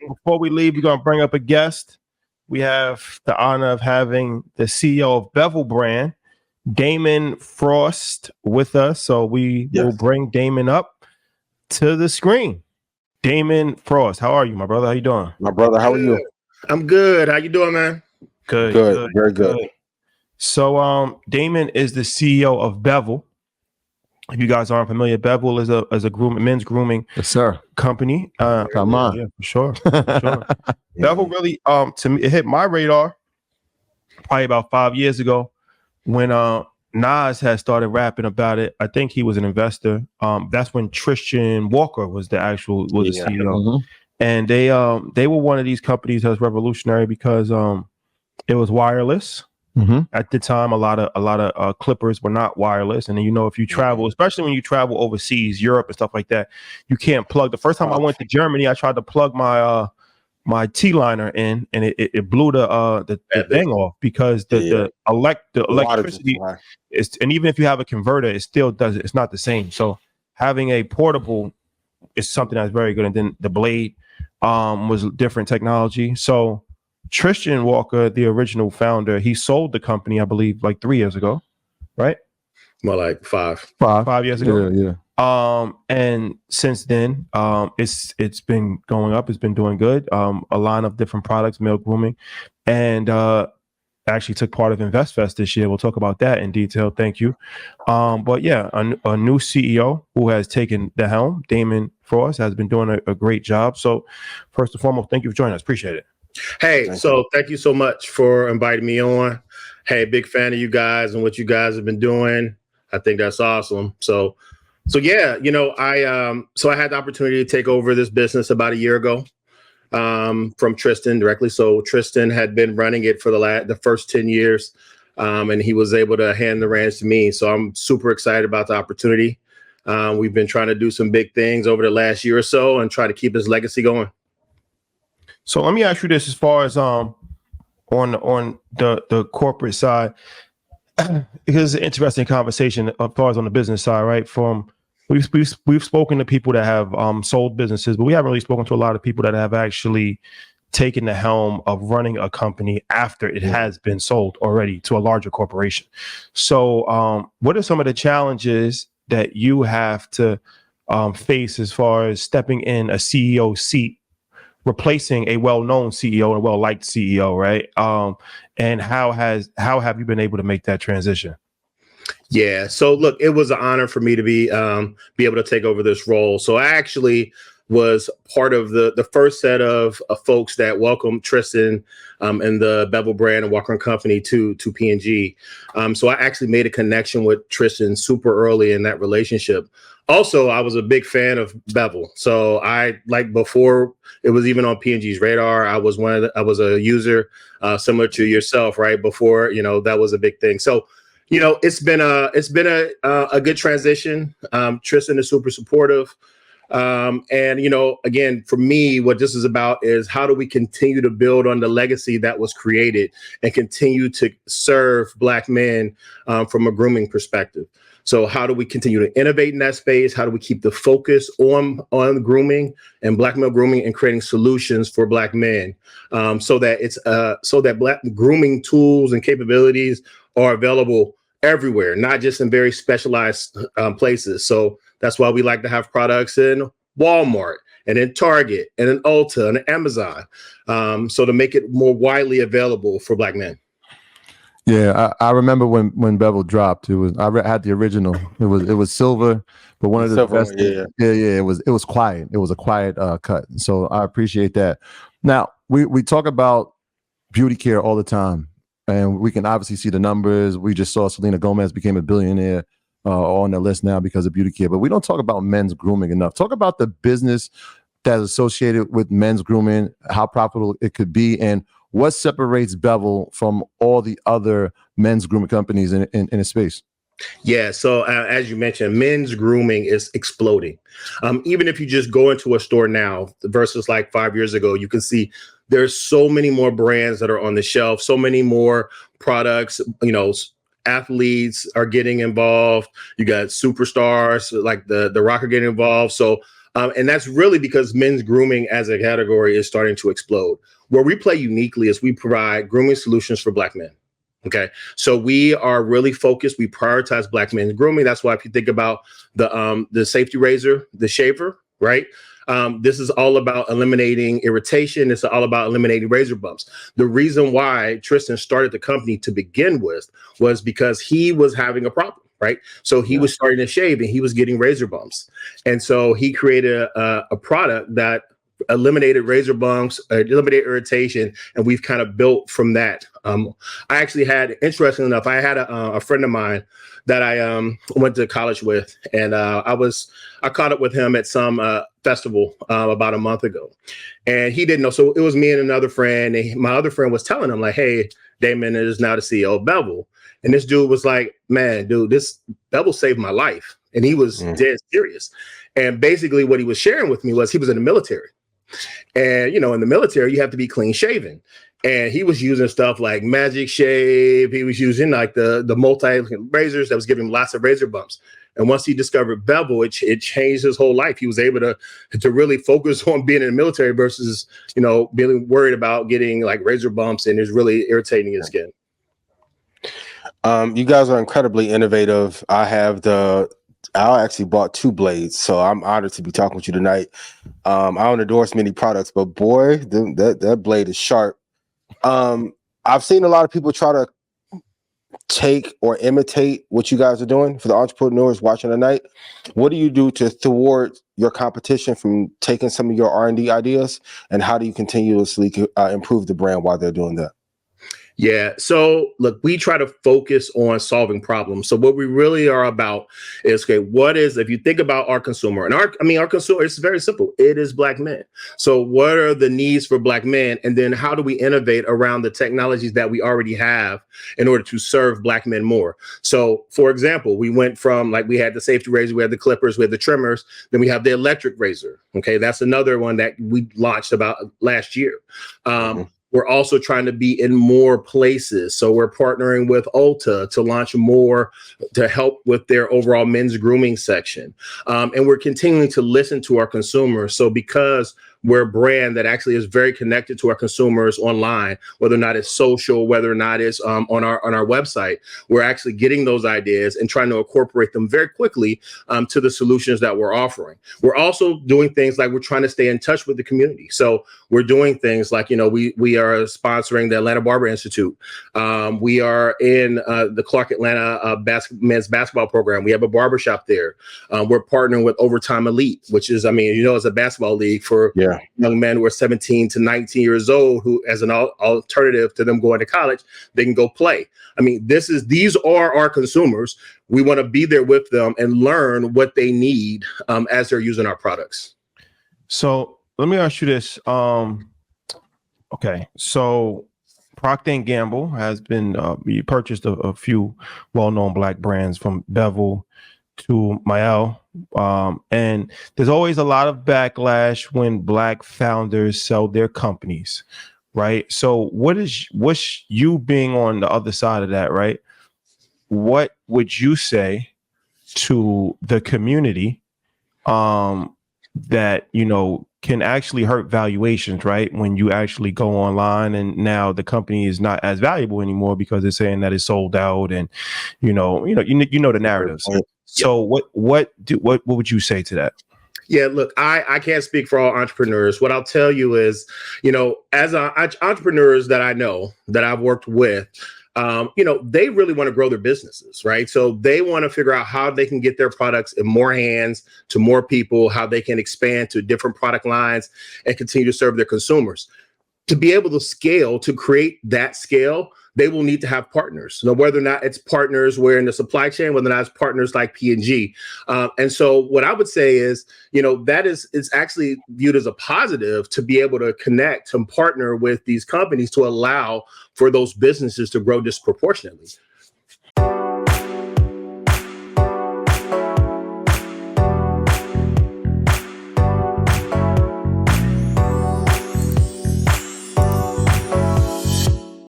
Before we leave, we're gonna bring up a guest. We have the honor of having the CEO of BEVEL brand, Damon Frost, with us. So we will bring Damon up to the screen. Damon Frost, how are you, my brother? How you doing? My brother, how are you? I'm good. How you doing, man? Good. Very good. So Damon is the CEO of BEVEL. If you guys aren't familiar, BEVEL is a men's grooming company. Come on. Yeah, for sure. BEVEL really to me, it hit my radar probably about 5 years ago when Nas had started rapping about it. I think he was an investor. That's when Tristan Walker was the CEO. Mm-hmm. And they were one of these companies that was revolutionary because it was wireless. Mm-hmm. At the time, a lot of clippers were not wireless, and then if you travel, especially when you travel overseas, Europe and stuff like that, you can't plug. The first time I went to Germany, I tried to plug my my T-liner in, and it blew the thing off because the electricity is, and even if you have a converter, it still does. It's not the same. So having a portable is something that's very good. And then the blade was different technology. So Tristan Walker, the original founder, he sold the company, I believe, like 3 years ago, right? More like 5 years ago. Yeah. And since then, it's been going up. It's been doing good. A line of different products, male grooming, and actually took part of InvestFest this year. We'll talk about that in detail. Thank you. But yeah, a new CEO who has taken the helm, Damon Frost, has been doing a great job. So first and foremost, thank you for joining us. Appreciate it. Hey, thank you so much for inviting me on. Hey, big fan of you guys and what you guys have been doing. I think that's awesome. So yeah, I had the opportunity to take over this business about a year ago from Tristan directly. So Tristan had been running it for the first 10 years, and he was able to hand the reins to me. So I'm super excited about the opportunity. We've been trying to do some big things over the last year or so and try to keep his legacy going. So let me ask you this: as far as on the corporate side, because it's an interesting conversation as far as on the business side, right? We've spoken to people that have sold businesses, but we haven't really spoken to a lot of people that have actually taken the helm of running a company after it has been sold already to a larger corporation. So what are some of the challenges that you have to face as far as stepping in a CEO seat, replacing a well-known CEO and a well-liked CEO, right? And how have you been able to make that transition? Yeah. So look, it was an honor for me to be able to take over this role. So I actually was part of the first set of folks that welcomed Tristan and the BEVEL brand and Walker & Company to P&G. So I actually made a connection with Tristan super early in that relationship. Also, I was a big fan of BEVEL. So before it was even on P&G's radar, I was a user similar to yourself, right? Before, that was a big thing. So, it's been a good transition. Tristan is super supportive. And, again, for me, what this is about is how do we continue to build on the legacy that was created and continue to serve Black men from a grooming perspective. So how do we continue to innovate in that space? How do we keep the focus on grooming and Black male grooming and creating solutions for Black men so that Black grooming tools and capabilities are available everywhere, not just in very specialized places. So that's why we like to have products in Walmart and in Target and in Ulta and Amazon. So to make it more widely available for Black men. Yeah, I remember when BEVEL dropped. I had the original. It was silver, but one of the best. Yeah. It was quiet. It was a quiet cut. So I appreciate that. Now we talk about beauty care all the time, and we can obviously see the numbers. We just saw Selena Gomez became a billionaire on the list now because of beauty care, but we don't talk about men's grooming enough. Talk about the business that's associated with men's grooming, how profitable it could be, and what separates BEVEL from all the other men's grooming companies in a space? Yeah. So as you mentioned, men's grooming is exploding. Even if you just go into a store now versus like 5 years ago, you can see there's so many more brands that are on the shelf, so many more products, athletes are getting involved. You got superstars like the Rock are getting involved. So And that's really because men's grooming as a category is starting to explode. Where we play uniquely is we provide grooming solutions for Black men. Okay, so we are really focused. We prioritize Black men's grooming. That's why if you think about the safety razor, the shaver, right? This is all about eliminating irritation. It's all about eliminating razor bumps. The reason why Tristan started the company to begin with was because he was having a problem, right? So he was starting to shave and he was getting razor bumps. And so he created a product that eliminated razor bumps, eliminated irritation, and we've kind of built from that. I actually had, interesting enough, I had a friend of mine that I went to college with, and I caught up with him at some festival about a month ago, and he didn't know. So it was me and another friend, and my other friend was telling him like, "Hey, Damon is now the CEO of BEVEL," and this dude was like, "Man, dude, this BEVEL saved my life," and he was dead serious. And basically, what he was sharing with me was he was in the military. And, you know, in the military, you have to be clean shaven. And he was using stuff like Magic Shave. He was using like the multi razors that was giving him lots of razor bumps. And once he discovered BEVEL, it changed his whole life. He was able to really focus on being in the military versus, you know, being worried about getting like razor bumps and it's really irritating his skin. You guys are incredibly innovative. I actually bought 2 blades, so I'm honored to be talking with you tonight. I don't endorse many products, but boy, that blade is sharp. I've seen a lot of people try to take or imitate what you guys are doing. For the entrepreneurs watching tonight, what do you do to thwart your competition from taking some of your R&D ideas, and how do you continuously improve the brand while they're doing that? Yeah. So look, we try to focus on solving problems. So what we really are about is, okay, if you think about our consumer, and our consumer, it's very simple. It is Black men. So what are the needs for Black men? And then how do we innovate around the technologies that we already have in order to serve Black men more? So for example, we went from like, we had the safety razor, we had the clippers, we had the trimmers, then we have the electric razor. Okay. That's another one that we launched about last year. We're also trying to be in more places. So we're partnering with Ulta to launch more to help with their overall men's grooming section. And we're continuing to listen to our consumers. So because we're a brand that actually is very connected to our consumers online, whether or not it's social, whether or not it's on our website, we're actually getting those ideas and trying to incorporate them very quickly to the solutions that we're offering. We're also doing things like we're trying to stay in touch with the community. So we're doing things like, you know, we are sponsoring the Atlanta Barber Institute. We are in the Clark Atlanta men's basketball program. We have a barbershop there. We're partnering with Overtime Elite, which is, it's a basketball league for young men who are 17 to 19 years old, who, as an alternative to them going to college, they can go play. These are our consumers. We want to be there with them and learn what they need as they're using our products. So let me ask you this. Okay, so Procter & Gamble has been, you purchased a few well-known Black brands from BEVEL to Mael. And there's always a lot of backlash when Black founders sell their companies, right? So what's you being on the other side of that, right? What would you say to the community that, you know, can actually hurt valuations, right? When you actually go online and now the company is not as valuable anymore because it's saying that it's sold out, and you know the narratives. So what would you say to that? Yeah, look, I can't speak for all entrepreneurs. What I'll tell you is, you know, as entrepreneurs that I know, that I've worked with, they really want to grow their businesses, right? So they want to figure out how they can get their products in more hands to more people, how they can expand to different product lines and continue to serve their consumers. To be able to scale, to create that scale, they will need to have partners. So whether or not it's partners where in the supply chain, whether or not it's partners like P&G. And so what I would say is, you know, it's actually viewed as a positive to be able to connect and partner with these companies to allow for those businesses to grow disproportionately.